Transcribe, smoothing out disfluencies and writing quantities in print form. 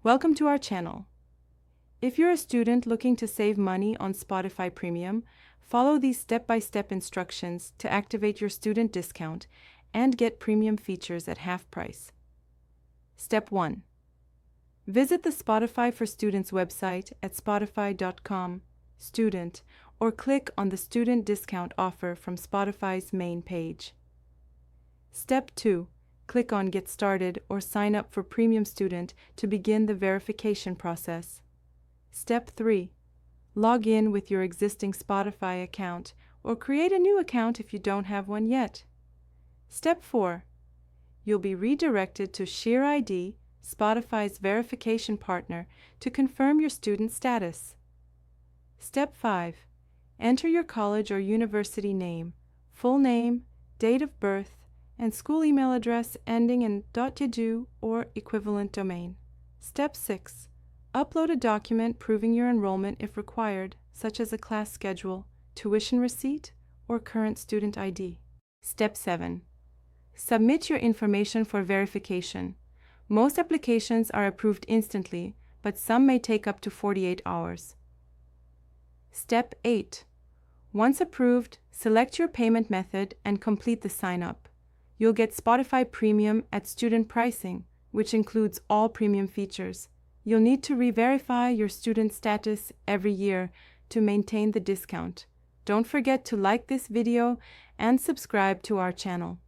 Welcome to our channel. If you're a student looking to save money on Spotify Premium, follow these step-by-step instructions to activate your student discount and get premium features at half price. Step 1. Visit the Spotify for Students website at spotify.com/student or click on the student discount offer from Spotify's main page. Step 2. Click on Get Started or Sign Up for Premium Student to begin the verification process. Step 3. Log in with your existing Spotify account or create a new account if you don't have one yet. Step 4. You'll be redirected to ShareID, Spotify's verification partner, to confirm your student status. Step 5. Enter your college or university name, full name, date of birth, and school email address ending in .edu or equivalent domain. Step 6. Upload a document proving your enrollment if required, such as a class schedule, tuition receipt, or current student ID. Step 7. Submit your information for verification. Most applications are approved instantly, but some may take up to 48 hours. Step 8. Once approved, select your payment method and complete the sign-up. You'll get Spotify Premium at student pricing, which includes all premium features. You'll need to re-verify your student status every year to maintain the discount. Don't forget to like this video and subscribe to our channel.